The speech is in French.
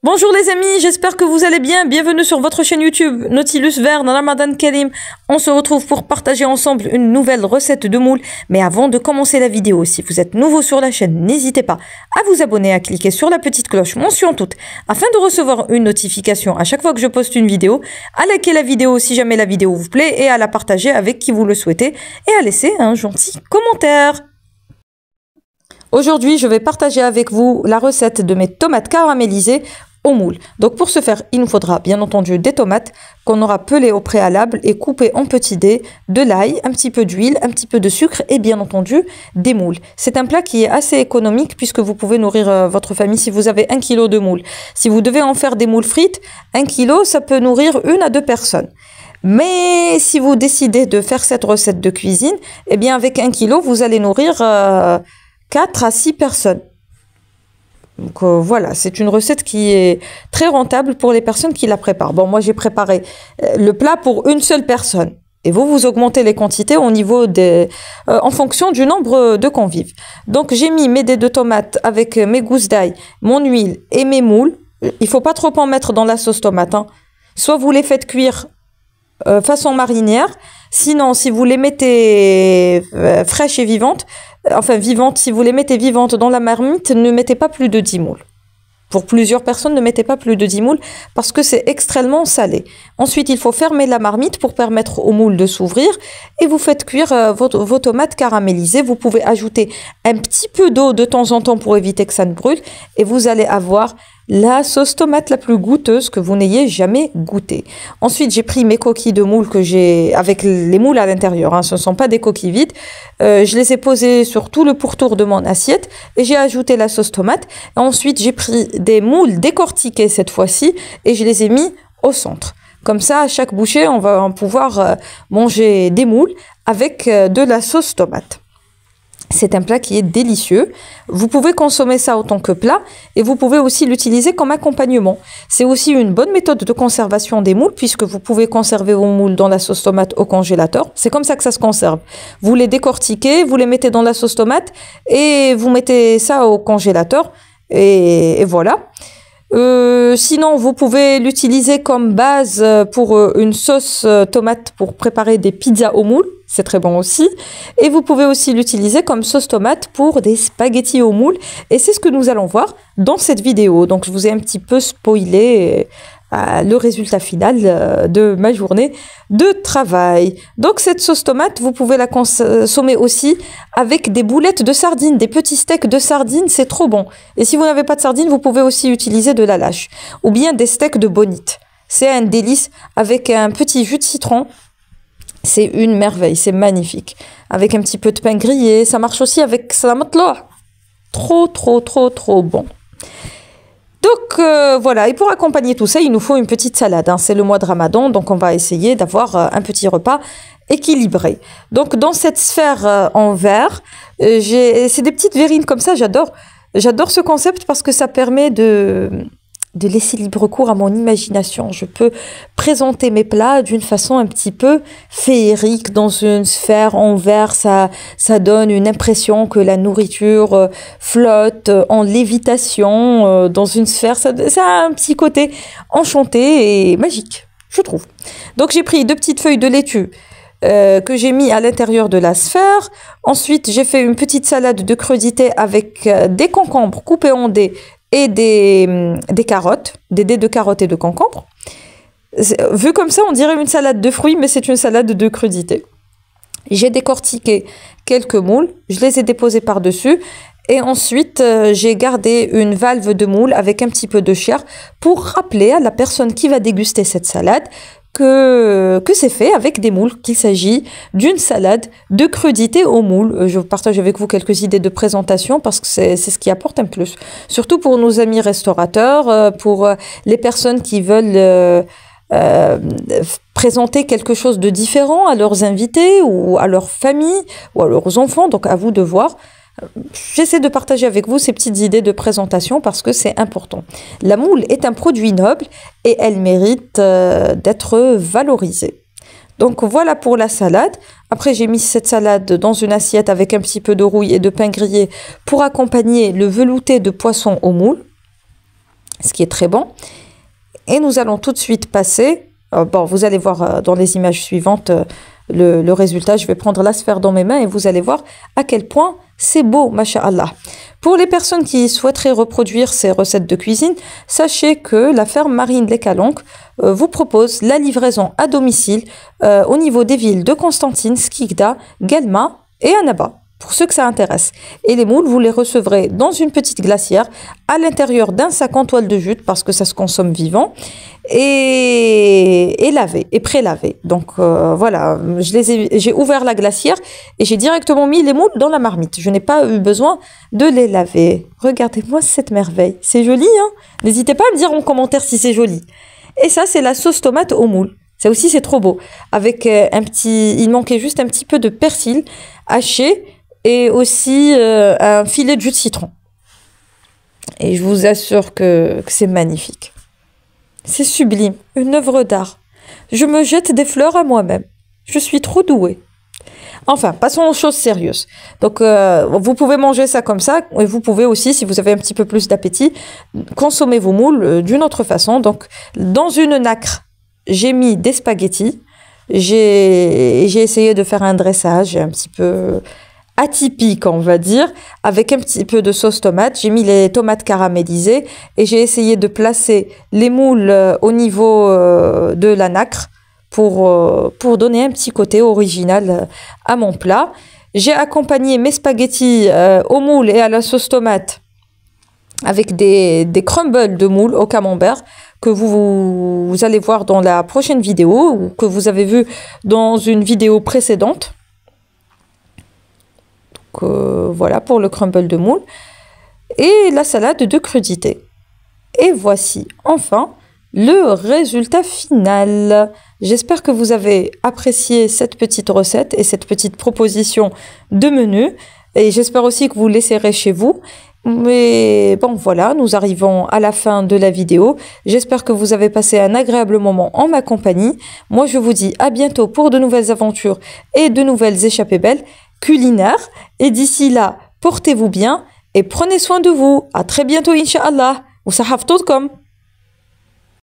Bonjour les amis, j'espère que vous allez bien. Bienvenue sur votre chaîne YouTube Nautilus Vert dans Ramadan Karim. On se retrouve pour partager ensemble une nouvelle recette de moule. Mais avant de commencer la vidéo, si vous êtes nouveau sur la chaîne, n'hésitez pas à vous abonner, à cliquer sur la petite cloche mention toute afin de recevoir une notification à chaque fois que je poste une vidéo, à liker la vidéo si jamais la vidéo vous plaît et à la partager avec qui vous le souhaitez et à laisser un gentil commentaire. Aujourd'hui, je vais partager avec vous la recette de mes tomates caramélisées au moule. Donc pour ce faire, il nous faudra bien entendu des tomates qu'on aura pelées au préalable et coupées en petits dés, de l'ail, un petit peu d'huile, un petit peu de sucre et bien entendu des moules. C'est un plat qui est assez économique puisque vous pouvez nourrir votre famille si vous avez 1 kg de moules. Si vous devez en faire des moules frites, 1 kg ça peut nourrir 1 à 2 personnes. Mais si vous décidez de faire cette recette de cuisine, eh bien avec 1 kg vous allez nourrir 4 à 6 personnes. Donc voilà, c'est une recette qui est très rentable pour les personnes qui la préparent. Bon, moi j'ai préparé le plat pour une seule personne. Et vous augmentez les quantités au niveau en fonction du nombre de convives. Donc j'ai mis mes dés de tomates avec mes gousses d'ail, mon huile et mes moules. Il faut pas trop en mettre dans la sauce tomate, hein. Soit vous les faites cuire façon marinière. Sinon, si vous les mettez fraîches et vivantes, si vous les mettez vivantes dans la marmite, ne mettez pas plus de 10 moules. Pour plusieurs personnes, ne mettez pas plus de 10 moules parce que c'est extrêmement salé. Ensuite, il faut fermer la marmite pour permettre aux moules de s'ouvrir et vous faites cuire vos tomates caramélisées. Vous pouvez ajouter un petit peu d'eau de temps en temps pour éviter que ça ne brûle et vous allez avoir la sauce tomate la plus goûteuse que vous n'ayez jamais goûtée. Ensuite, j'ai pris mes coquilles de moules avec les moules à l'intérieur, hein, ce ne sont pas des coquilles vides. Je les ai posées sur tout le pourtour de mon assiette et j'ai ajouté la sauce tomate. Et ensuite, j'ai pris des moules décortiqués cette fois-ci et je les ai mis au centre. Comme ça, à chaque bouchée, on va pouvoir manger des moules avec de la sauce tomate. C'est un plat qui est délicieux. Vous pouvez consommer ça autant que plat et vous pouvez aussi l'utiliser comme accompagnement. C'est aussi une bonne méthode de conservation des moules puisque vous pouvez conserver vos moules dans la sauce tomate au congélateur. C'est comme ça que ça se conserve. Vous les décortiquez, vous les mettez dans la sauce tomate et vous mettez ça au congélateur et voilà. Sinon, vous pouvez l'utiliser comme base pour une sauce tomate pour préparer des pizzas aux moules. C'est très bon aussi. Et vous pouvez aussi l'utiliser comme sauce tomate pour des spaghettis aux moules. Et c'est ce que nous allons voir dans cette vidéo. Donc, je vous ai un petit peu spoilé le résultat final de ma journée de travail. Donc, cette sauce tomate, vous pouvez la consommer aussi avec des boulettes de sardines, des petits steaks de sardines, c'est trop bon. Et si vous n'avez pas de sardines, vous pouvez aussi utiliser de la lâche ou bien des steaks de bonite. C'est un délice avec un petit jus de citron. C'est une merveille, c'est magnifique. Avec un petit peu de pain grillé, ça marche aussi avec salamatloa. Trop bon. Donc voilà, et pour accompagner tout ça, il nous faut une petite salade, hein. C'est le mois de Ramadan, donc on va essayer d'avoir un petit repas équilibré. Donc dans cette sphère en verre, c'est des petites verrines comme ça, j'adore ce concept parce que ça permet de laisser libre cours à mon imagination. Je peux présenter mes plats d'une façon un petit peu féerique dans une sphère en verre. Ça donne une impression que la nourriture flotte en lévitation dans une sphère. Ça a un petit côté enchanté et magique, je trouve. Donc j'ai pris 2 petites feuilles de laitue que j'ai mis à l'intérieur de la sphère. Ensuite, j'ai fait une petite salade de crudités avec des concombres coupés en dés et des carottes, des dés de carottes et de concombres. Vu comme ça, on dirait une salade de fruits, mais c'est une salade de crudités. J'ai décortiqué quelques moules, je les ai déposés par-dessus et ensuite j'ai gardé une valve de moule avec un petit peu de chair pour rappeler à la personne qui va déguster cette salade que c'est fait avec des moules, qu'il s'agit d'une salade de crudités aux moules. Je partage avec vous quelques idées de présentation parce que c'est ce qui apporte un plus. Surtout pour nos amis restaurateurs, pour les personnes qui veulent présenter quelque chose de différent à leurs invités ou à leur famille ou à leurs enfants. Donc à vous de voir. J'essaie de partager avec vous ces petites idées de présentation parce que c'est important. La moule est un produit noble et elle mérite d'être valorisée. Donc voilà pour la salade. Après j'ai mis cette salade dans une assiette avec un petit peu de rouille et de pain grillé pour accompagner le velouté de poisson aux moules. ce qui est très bon. Et nous allons tout de suite passer, bon, vous allez voir dans les images suivantes le résultat. Je vais prendre la sphère dans mes mains et vous allez voir à quel point c'est beau, masha'Allah. Pour les personnes qui souhaiteraient reproduire ces recettes de cuisine, sachez que la ferme Marine Les Calanques vous propose la livraison à domicile au niveau des villes de Constantine, Skikda, Guelma et Annaba, pour ceux que ça intéresse. Et les moules, vous les recevrez dans une petite glacière, à l'intérieur d'un sac en toile de jute, parce que ça se consomme vivant, et lavé, et pré-lavé. Donc voilà, j'ai ouvert la glacière et j'ai directement mis les moules dans la marmite. Je n'ai pas eu besoin de les laver. Regardez-moi cette merveille. C'est joli, hein? N'hésitez pas à me dire en commentaire si c'est joli. Et ça, c'est la sauce tomate aux moules. Ça aussi, c'est trop beau. Avec il manquait juste un petit peu de persil haché, et aussi un filet de jus de citron. Et je vous assure que c'est magnifique. C'est sublime, une œuvre d'art. Je me jette des fleurs à moi-même. Je suis trop douée. Enfin, passons aux choses sérieuses. Donc, vous pouvez manger ça comme ça, et vous pouvez aussi, si vous avez un petit peu plus d'appétit, consommer vos moules d'une autre façon. Donc, dans une nacre, j'ai mis des spaghettis. J'ai essayé de faire un dressage un petit peu atypique, on va dire, avec un petit peu de sauce tomate. J'ai mis les tomates caramélisées et j'ai essayé de placer les moules au niveau de la nacre pour donner un petit côté original à mon plat. J'ai accompagné mes spaghettis aux moules et à la sauce tomate avec des crumbles de moules au camembert que vous allez voir dans la prochaine vidéo ou que vous avez vu dans une vidéo précédente. Voilà pour le crumble de moule et la salade de crudités. Et voici enfin le résultat final. J'espère que vous avez apprécié cette petite recette et cette petite proposition de menu, et j'espère aussi que vous l'essaierez chez vous. Mais bon, voilà, nous arrivons à la fin de la vidéo. J'espère que vous avez passé un agréable moment en ma compagnie. Moi, je vous dis à bientôt pour de nouvelles aventures et de nouvelles échappées belles culinaires. Et d'ici là, portez-vous bien et prenez soin de vous. À très bientôt, Inch'Allah. Ou sahaf totkom.